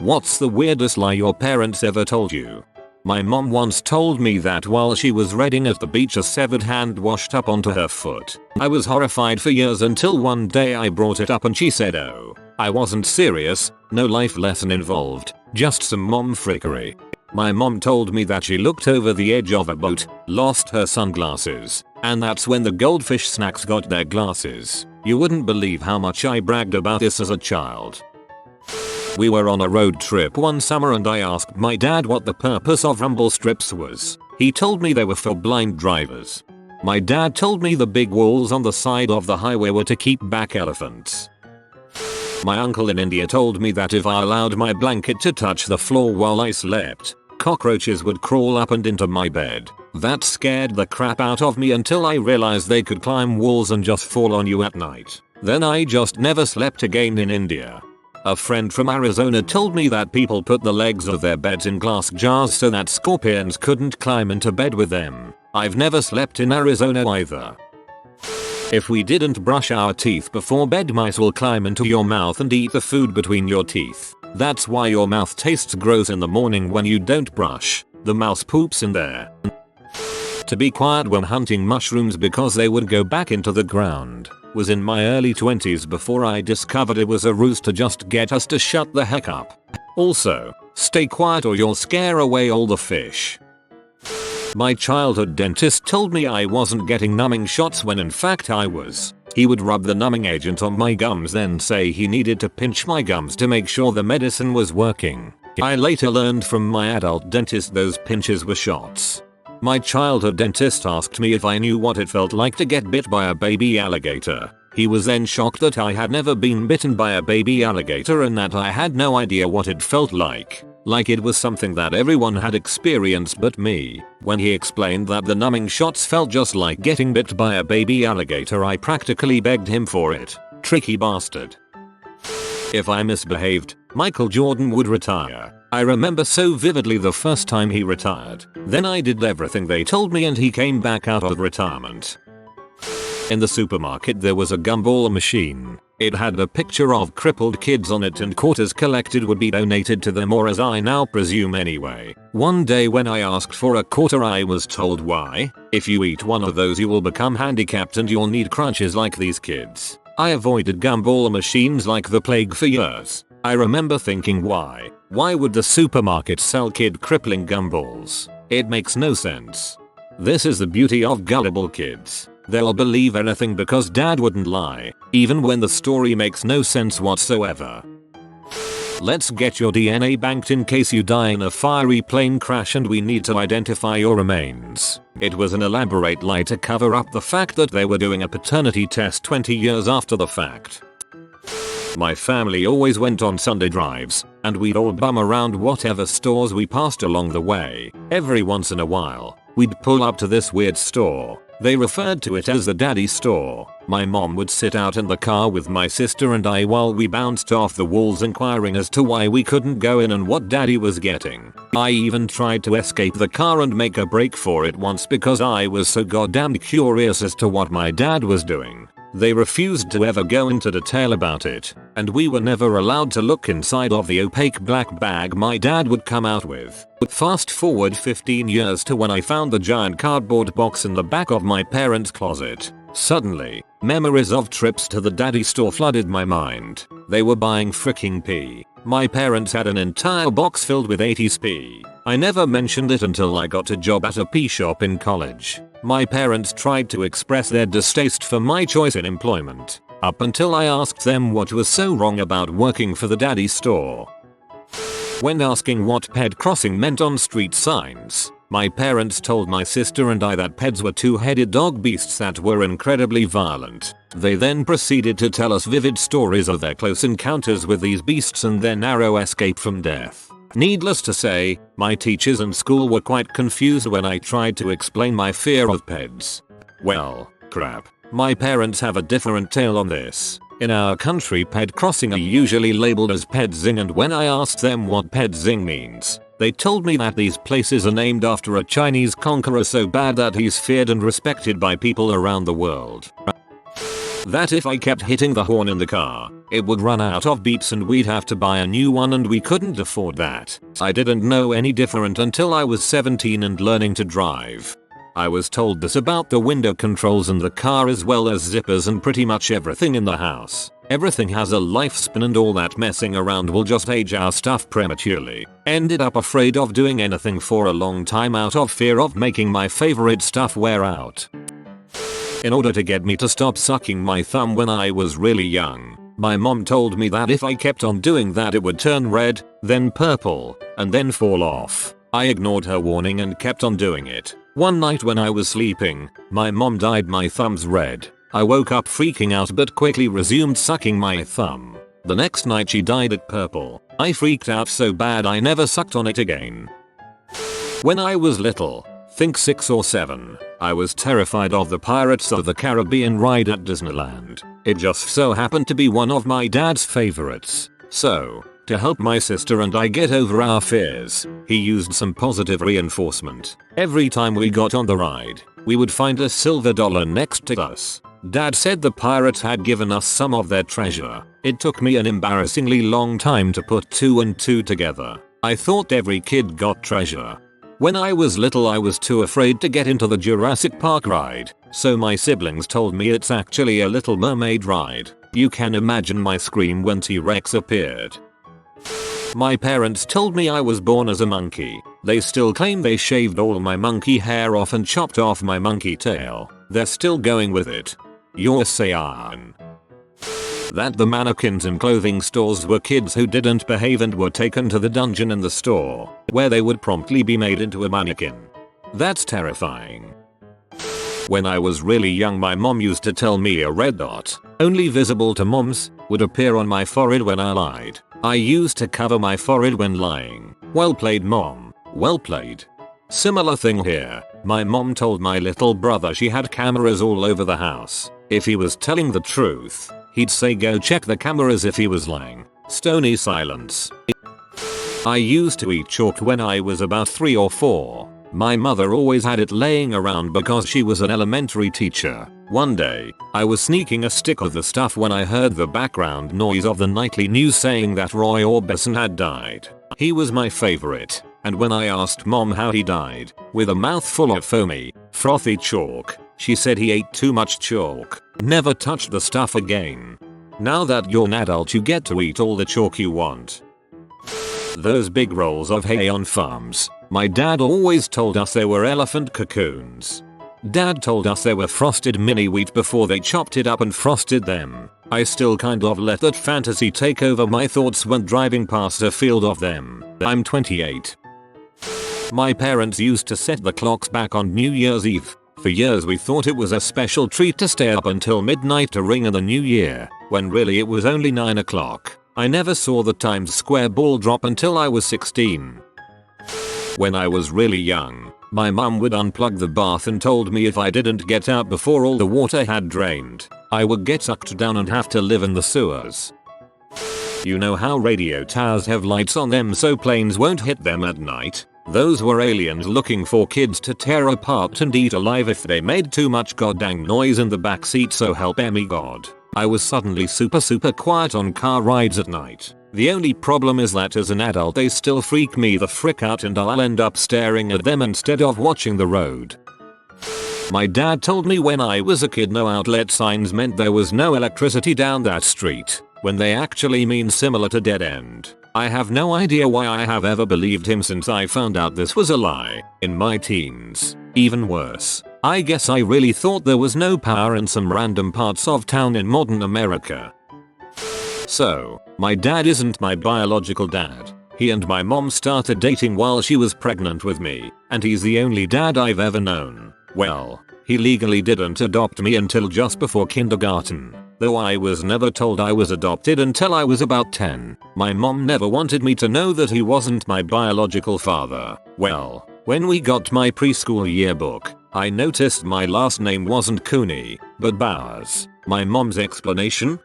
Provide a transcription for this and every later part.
What's the weirdest lie your parents ever told you? My mom once told me that while she was reading at the beach a severed hand washed up onto her foot. I was horrified for years until one day I brought it up and she said, "Oh, I wasn't serious, no life lesson involved, just some mom freakery." My mom told me that she looked over the edge of a boat, lost her sunglasses, and that's when the goldfish snacks got their glasses. You wouldn't believe how much I bragged about this as a child. We were on a road trip one summer and I asked my dad what the purpose of rumble strips was. He told me they were for blind drivers. My dad told me the big walls on the side of the highway were to keep back elephants. My uncle in India told me that if I allowed my blanket to touch the floor while I slept, cockroaches would crawl up and into my bed. That scared the crap out of me until I realized they could climb walls and just fall on you at night. Then I just never slept again in India. A friend from Arizona told me that people put the legs of their beds in glass jars so that scorpions couldn't climb into bed with them. I've never slept in Arizona either. If we didn't brush our teeth before bed, mice will climb into your mouth and eat the food between your teeth. That's why your mouth tastes gross in the morning when you don't brush. The mouse poops in there. To be quiet when hunting mushrooms because they would go back into the ground was in my early 20s before I discovered it was a ruse to just get us to shut the heck up. Also, stay quiet or you'll scare away all the fish. My childhood dentist told me I wasn't getting numbing shots when in fact I was. He would rub the numbing agent on my gums then say he needed to pinch my gums to make sure the medicine was working. I later learned from my adult dentist those pinches were shots. My childhood dentist asked me if I knew what it felt like to get bit by a baby alligator. He was then shocked that I had never been bitten by a baby alligator and that I had no idea what it felt like it was something that everyone had experienced but me. When he explained that the numbing shots felt just like getting bit by a baby alligator, I practically begged him for it. Tricky bastard. If I misbehaved, Michael Jordan would retire. I remember so vividly the first time he retired. Then I did everything they told me and he came back out of retirement. In the supermarket there was a gumball machine. It had a picture of crippled kids on it and quarters collected would be donated to them, or as I now presume anyway. One day when I asked for a quarter I was told, why? If you eat one of those you will become handicapped and you'll need crutches like these kids. I avoided gumball machines like the plague for years. I remember thinking, why? Why would the supermarket sell kid crippling gumballs? It makes no sense. This is the beauty of gullible kids. They'll believe anything because dad wouldn't lie, even when the story makes no sense whatsoever. Let's get your DNA banked in case you die in a fiery plane crash and we need to identify your remains. It was an elaborate lie to cover up the fact that they were doing a paternity test 20 years after the fact. My family always went on Sunday drives, and we'd all bum around whatever stores we passed along the way. Every once in a while, we'd pull up to this weird store. They referred to it as the daddy store. My mom would sit out in the car with my sister and I while we bounced off the walls inquiring as to why we couldn't go in and what daddy was getting. I even tried to escape the car and make a break for it once because I was so goddamn curious as to what my dad was doing. They refused to ever go into detail about it, and we were never allowed to look inside of the opaque black bag my dad would come out with. Fast forward 15 years to when I found the giant cardboard box in the back of my parents' closet. Suddenly, memories of trips to the daddy store flooded my mind. They were buying freaking pee. My parents had an entire box filled with 80s pee. I never mentioned it until I got a job at a pee shop in college. My parents tried to express their distaste for my choice in employment, up until I asked them what was so wrong about working for the daddy store. When asking what ped crossing meant on street signs, my parents told my sister and I that peds were two-headed dog beasts that were incredibly violent. They then proceeded to tell us vivid stories of their close encounters with these beasts and their narrow escape from death. Needless to say, my teachers in school were quite confused when I tried to explain my fear of peds. Well, crap. My parents have a different tale on this. In our country, ped crossing are usually labeled as pedzing, and when I asked them what pedzing means, they told me that these places are named after a Chinese conqueror so bad that he's feared and respected by people around the world. That if I kept hitting the horn in the car, it would run out of beeps and we'd have to buy a new one, and we couldn't afford that. I didn't know any different until I was 17 and learning to drive. I was told this about the window controls in the car as well as zippers and pretty much everything in the house. Everything has a lifespan and all that messing around will just age our stuff prematurely. Ended up afraid of doing anything for a long time out of fear of making my favorite stuff wear out. In order to get me to stop sucking my thumb when I was really young, my mom told me that if I kept on doing that it would turn red, then purple, and then fall off. I ignored her warning and kept on doing it. One night when I was sleeping, my mom dyed my thumbs red. I woke up freaking out but quickly resumed sucking my thumb. The next night she dyed it purple. I freaked out so bad I never sucked on it again. When I was little, think 6 or 7, I was terrified of the Pirates of the Caribbean ride at Disneyland. It just so happened to be one of my dad's favorites. So, to help my sister and I get over our fears, he used some positive reinforcement. Every time we got on the ride, we would find a silver dollar next to us. Dad said the pirates had given us some of their treasure. It took me an embarrassingly long time to put 2 and 2 together. I thought every kid got treasure. When I was little I was too afraid to get into the Jurassic Park ride, so my siblings told me it's actually a Little Mermaid ride. You can imagine my scream when T-Rex appeared. My parents told me I was born as a monkey. They still claim they shaved all my monkey hair off and chopped off my monkey tail. They're still going with it. You're saying that the mannequins in clothing stores were kids who didn't behave and were taken to the dungeon in the store, where they would promptly be made into a mannequin. That's terrifying. When I was really young my mom used to tell me a red dot, only visible to moms, would appear on my forehead when I lied. I used to cover my forehead when lying. Well played, mom. Well played. Similar thing here. My mom told my little brother she had cameras all over the house. If he was telling the truth, he'd say go check the cameras. If he was lying, stony silence. I used to eat chalk when I was about 3 or 4. My mother always had it laying around because she was an elementary teacher. One day, I was sneaking a stick of the stuff when I heard the background noise of the nightly news saying that Roy Orbison had died. He was my favorite, and when I asked mom how he died, with a mouthful of foamy, frothy chalk, she said he ate too much chalk. Never touched the stuff again. Now that you're an adult you get to eat all the chalk you want. Those big rolls of hay on farms. My dad always told us they were elephant cocoons. Dad told us they were frosted mini wheat before they chopped it up and frosted them. I still kind of let that fantasy take over my thoughts when driving past a field of them. I'm 28. My parents used to set the clocks back on New Year's Eve. For years we thought it was a special treat to stay up until midnight to ring in the new year, when really it was only 9 o'clock. I never saw the Times Square ball drop until I was 16. When I was really young, my mum would unplug the bath and told me if I didn't get out before all the water had drained, I would get sucked down and have to live in the sewers. You know how radio towers have lights on them so planes won't hit them at night? Those were aliens looking for kids to tear apart and eat alive if they made too much goddamn noise in the backseat, so help me God. I was suddenly super quiet on car rides at night. The only problem is that as an adult they still freak me the frick out and I'll end up staring at them instead of watching the road. My dad told me when I was a kid no outlet signs meant there was no electricity down that street, when they actually mean similar to dead end. I have no idea why I have ever believed him since I found out this was a lie in my teens. Even worse, I guess I really thought there was no power in some random parts of town in modern America. So, my dad isn't my biological dad. He and my mom started dating while she was pregnant with me, and he's the only dad I've ever known. Well, he legally didn't adopt me until just before kindergarten, though I was never told I was adopted until I was about 10. My mom never wanted me to know that he wasn't my biological father. Well, when we got my preschool yearbook, I noticed my last name wasn't Cooney, but Bowers. My mom's explanation?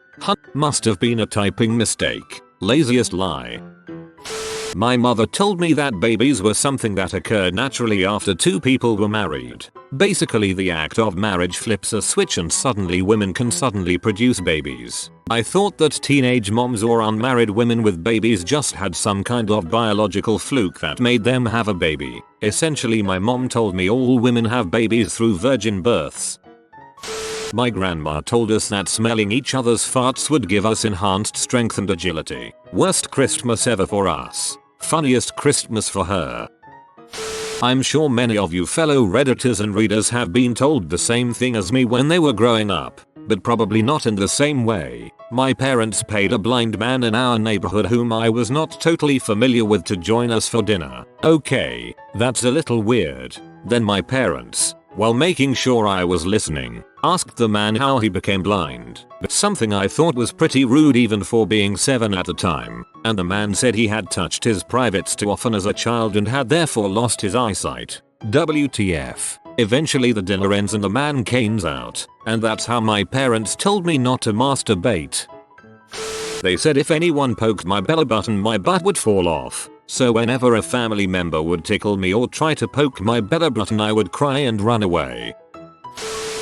Must have been a typing mistake. Laziest lie. My mother told me that babies were something that occurred naturally after two people were married. Basically the act of marriage flips a switch and suddenly women can suddenly produce babies. I thought that teenage moms or unmarried women with babies just had some kind of biological fluke that made them have a baby. Essentially my mom told me all women have babies through virgin births. My grandma told us that smelling each other's farts would give us enhanced strength and agility. Worst Christmas ever for us. Funniest Christmas for her. I'm sure many of you fellow redditors and readers have been told the same thing as me when they were growing up, but probably not in the same way. My parents paid a blind man in our neighborhood whom I was not totally familiar with to join us for dinner. Okay, that's a little weird. Then my parents, while making sure I was listening, asked the man how he became blind. Something I thought was pretty rude even for being 7 at the time, and the man said he had touched his privates too often as a child and had therefore lost his eyesight. WTF. Eventually the dinner ends and the man canes out, and that's how my parents told me not to masturbate. They said if anyone poked my belly button my butt would fall off, so whenever a family member would tickle me or try to poke my belly button I would cry and run away.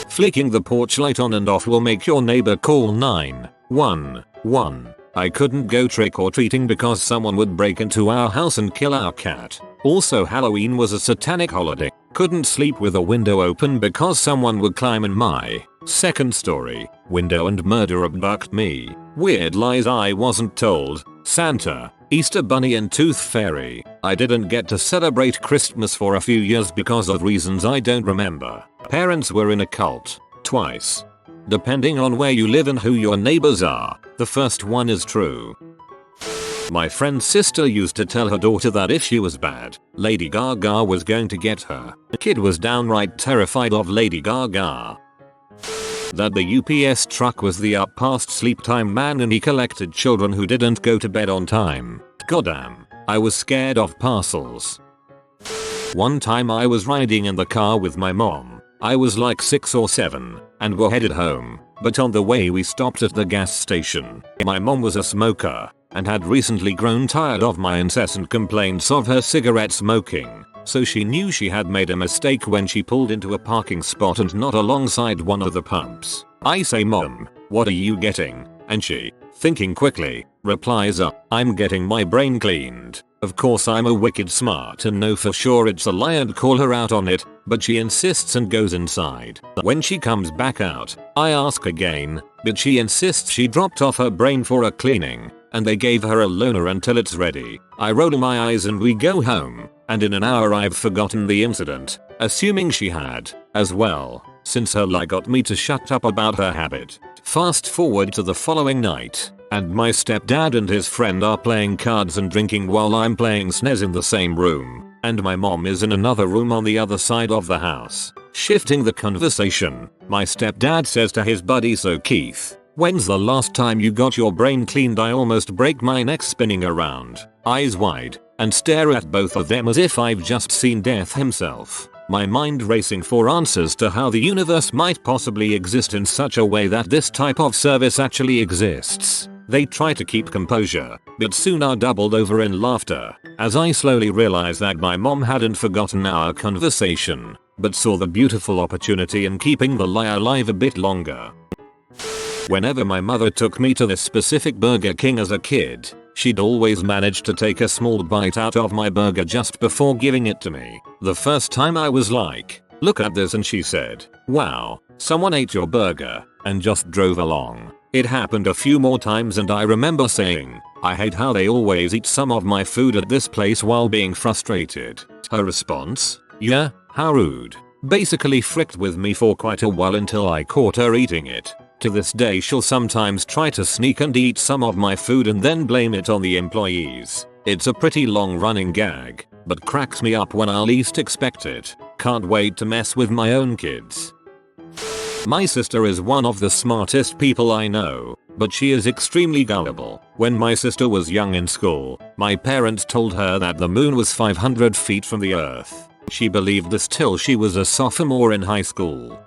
Flicking the porch light on and off will make your neighbor call 911. I couldn't go trick-or-treating because someone would break into our house and kill our cat. Also Halloween was a satanic holiday. Couldn't sleep with a window open because someone would climb in my second story window and murder abduct me. Weird lies I wasn't told. Santa, Easter Bunny and Tooth Fairy. I didn't get to celebrate Christmas for a few years because of reasons I don't remember. Parents were in a cult. Twice. Depending on where you live and who your neighbors are, the first one is true. My friend's sister used to tell her daughter that if she was bad, Lady Gaga was going to get her. The kid was downright terrified of Lady Gaga. That the UPS truck was the up past sleep time man and he collected children who didn't go to bed on time. Goddamn, I was scared of parcels. One time I was riding in the car with my mom. I was like 6 or 7 and were headed home, but on the way we stopped at the gas station. My mom was a smoker and had recently grown tired of my incessant complaints of her cigarette smoking, so she knew she had made a mistake when she pulled into a parking spot and not alongside one of the pumps. I say, "Mom, what are you getting?" And she, thinking quickly, replies, "I'm getting my brain cleaned." Of course I'm a wicked smart and know for sure it's a lie and call her out on it, but she insists and goes inside. When she comes back out, I ask again, but she insists she dropped off her brain for a cleaning, and they gave her a loaner until it's ready. I roll my eyes and we go home, and in an hour I've forgotten the incident, assuming she had, as well, since her lie got me to shut up about her habit. Fast forward to the following night, and my stepdad and his friend are playing cards and drinking while I'm playing SNES in the same room, and my mom is in another room on the other side of the house. Shifting the conversation, my stepdad says to his buddy, "So Keith, when's the last time you got your brain cleaned?" I almost break my neck spinning around, eyes wide, and stare at both of them as if I've just seen death himself. My mind racing for answers to how the universe might possibly exist in such a way that this type of service actually exists. They try to keep composure, but soon are doubled over in laughter, as I slowly realize that my mom hadn't forgotten our conversation, but saw the beautiful opportunity in keeping the lie alive a bit longer. Whenever my mother took me to this specific Burger King as a kid, she'd always manage to take a small bite out of my burger just before giving it to me. The first time I was like, "Look at this," and she said, "Wow, someone ate your burger," and just drove along. It happened a few more times and I remember saying, "I hate how they always eat some of my food at this place," while being frustrated. Her response? "Yeah, how rude." Basically fricked with me for quite a while until I caught her eating it. To this day she'll sometimes try to sneak and eat some of my food and then blame it on the employees. It's a pretty long running gag, but cracks me up when I least expect it. Can't wait to mess with my own kids. My sister is one of the smartest people I know, but she is extremely gullible. When my sister was young in school, my parents told her that the moon was 500 feet from the earth. She believed this till she was a sophomore in high school.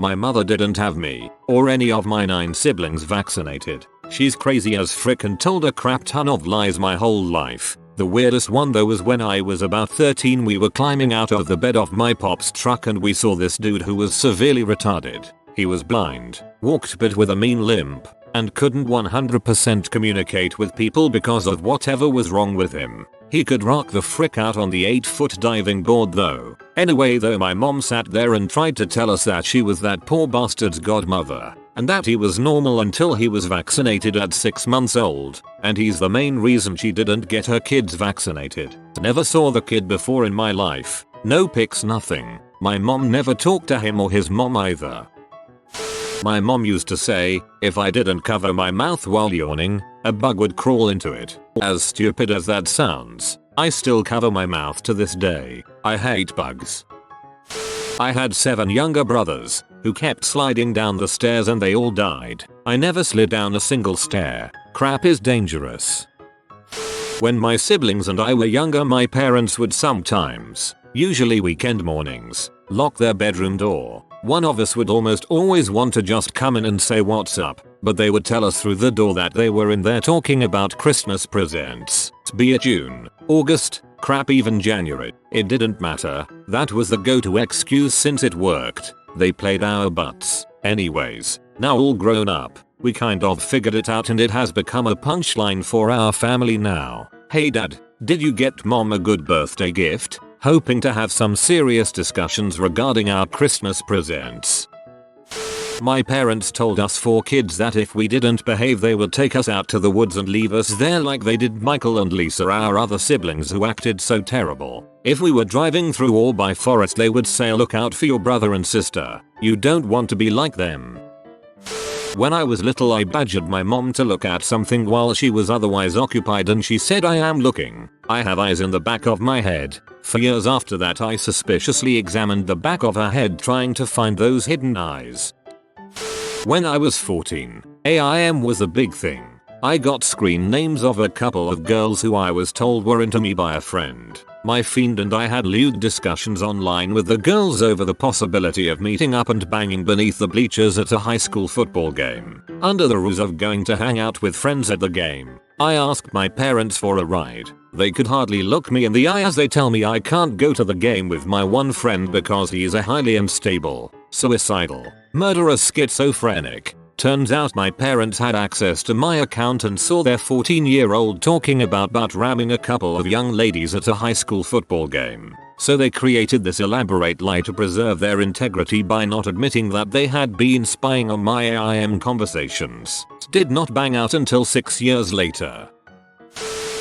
My mother didn't have me, or any of my 9 siblings vaccinated. She's crazy as frick and told a crap ton of lies my whole life. The weirdest one though was when I was about 13. We were climbing out of the bed of my pop's truck and we saw this dude who was severely retarded. He was blind, walked but with a mean limp, and couldn't 100% communicate with people because of whatever was wrong with him. He could rock the frick out on the 8-foot diving board though. Anyway though, my mom sat there and tried to tell us that she was that poor bastard's godmother, and that he was normal until he was vaccinated at 6 months old, and he's the main reason she didn't get her kids vaccinated. Never saw the kid before in my life. No pics, nothing. My mom never talked to him or his mom either. My mom used to say, if I didn't cover my mouth while yawning, a bug would crawl into it. As stupid as that sounds, I still cover my mouth to this day. I hate bugs. I had 7 younger brothers who kept sliding down the stairs and they all died. I never slid down a single stair. Crap is dangerous. When my siblings and I were younger, my parents would sometimes, usually weekend mornings, lock their bedroom door. One of us would almost always want to just come in and say what's up, but they would tell us through the door that they were in there talking about Christmas presents. Be it June, August, crap even January. It didn't matter. That was the go-to excuse since it worked. They played our butts. Anyways, now all grown up, we kind of figured it out and it has become a punchline for our family now. Hey dad, did you get mom a good birthday gift? Hoping to have some serious discussions regarding our Christmas presents. My parents told us 4 kids that if we didn't behave they would take us out to the woods and leave us there like they did Michael and Lisa, our other siblings who acted so terrible. If we were driving through or by forest they would say, look out for your brother and sister. You don't want to be like them. When I was little I badgered my mom to look at something while she was otherwise occupied and she said I am looking. I have eyes in the back of my head. For years after that I suspiciously examined the back of her head trying to find those hidden eyes. When I was 14, AIM was a big thing. I got screen names of a couple of girls who I was told were into me by a friend. My fiend and I had lewd discussions online with the girls over the possibility of meeting up and banging beneath the bleachers at a high school football game. Under the ruse of going to hang out with friends at the game, I asked my parents for a ride. They could hardly look me in the eye as they tell me I can't go to the game with my one friend because he is a highly unstable, suicidal, murderous schizophrenic. Turns out my parents had access to my account and saw their 14-year-old talking about butt ramming a couple of young ladies at a high school football game. So they created this elaborate lie to preserve their integrity by not admitting that they had been spying on my AIM conversations. Did not bang out until 6 years later.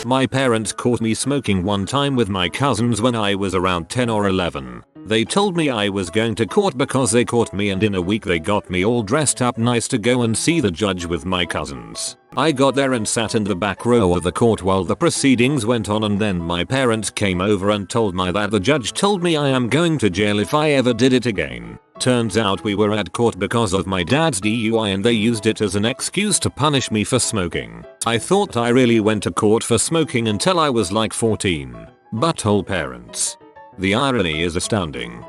My parents caught me smoking one time with my cousins when I was around 10 or 11. They told me I was going to court because they caught me, and in a week they got me all dressed up nice to go and see the judge with my cousins. I got there and sat in the back row of the court while the proceedings went on, and then my parents came over and told me that the judge told me I am going to jail if I ever did it again. Turns out we were at court because of my dad's DUI and they used it as an excuse to punish me for smoking. I thought I really went to court for smoking until I was like 14. Butthole parents. The irony is astounding.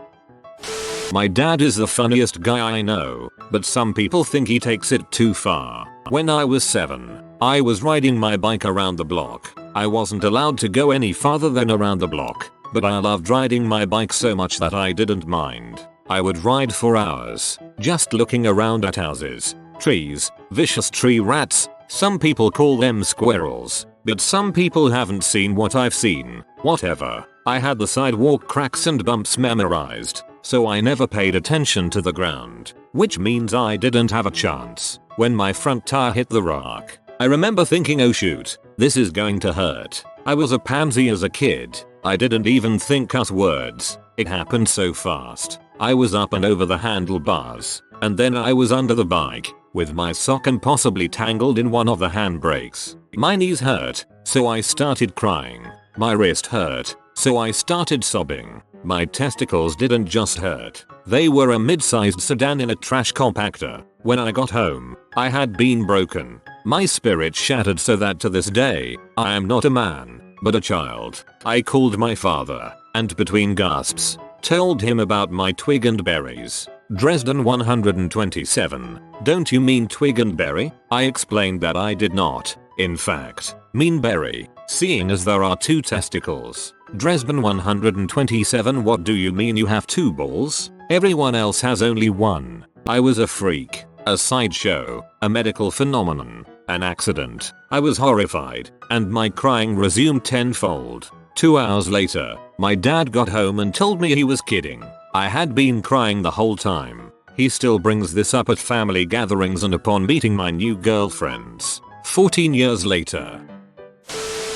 My dad is the funniest guy I know, but some people think he takes it too far. When I was 7, I was riding my bike around the block. I wasn't allowed to go any farther than around the block, but I loved riding my bike so much that I didn't mind. I would ride for hours, just looking around at houses, trees, vicious tree rats. Some people call them squirrels, but some people haven't seen what I've seen. Whatever. I had the sidewalk cracks and bumps memorized, so I never paid attention to the ground, which means I didn't have a chance. When my front tire hit the rock, I remember thinking, oh shoot, this is going to hurt. I was a pansy as a kid. I didn't even think cuss words. It happened so fast. I was up and over the handlebars, and then I was under the bike, with my sock and possibly tangled in one of the handbrakes. My knees hurt, so I started crying. My wrist hurt, so I started sobbing. My testicles didn't just hurt. They were a mid-sized sedan in a trash compactor. When I got home, I had been broken. My spirit shattered so that to this day, I am not a man, but a child. I called my father, and between gasps, told him about my twig and berries. Dresden 127. Don't you mean twig and berry? I explained that I did not. In fact, Meanberry, seeing as there are 2 testicles. Dresden 127. What do you mean you have 2 balls? Everyone else has only 1. I was a freak, a sideshow, a medical phenomenon, an accident. I was horrified, and my crying resumed tenfold. 2 hours later, my dad got home and told me he was kidding. I had been crying the whole time. He still brings this up at family gatherings and upon meeting my new girlfriends. 14 years later.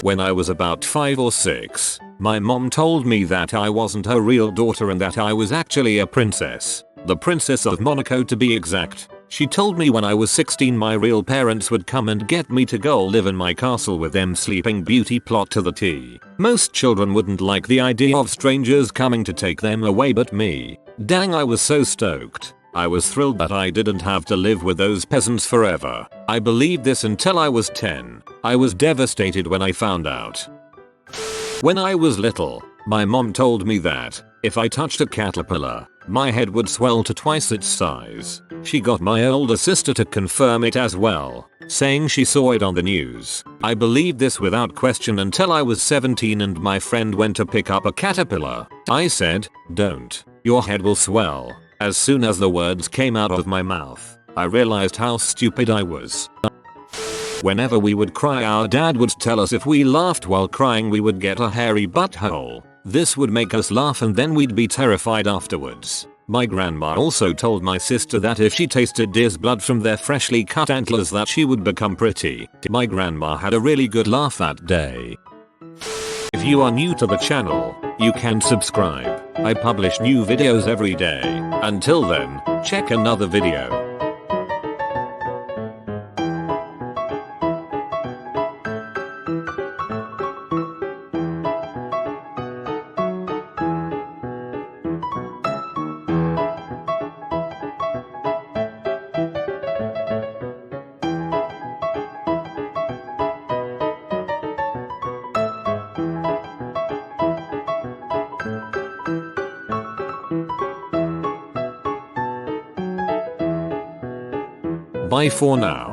When I was about 5 or 6, my mom told me that I wasn't her real daughter and that I was actually a princess. The Princess of Monaco to be exact. She told me when I was 16 my real parents would come and get me to go live in my castle with them. Sleeping Beauty plot to the T. Most children wouldn't like the idea of strangers coming to take them away, but me. Dang, I was so stoked. I was thrilled that I didn't have to live with those peasants forever. I believed this until I was 10. I was devastated when I found out. When I was little, my mom told me that if I touched a caterpillar, my head would swell to twice its size. She got my older sister to confirm it as well, saying she saw it on the news. I believed this without question until I was 17 and my friend went to pick up a caterpillar. I said, "Don't. Your head will swell." As soon as the words came out of my mouth, I realized how stupid I was. Whenever we would cry, our dad would tell us if we laughed while crying we would get a hairy butthole. This would make us laugh and then we'd be terrified afterwards. My grandma also told my sister that if she tasted deer's blood from their freshly cut antlers that she would become pretty. My grandma had a really good laugh that day. If you are new to the channel, you can subscribe. I publish new videos every day. Until then, check another video. Bye for now.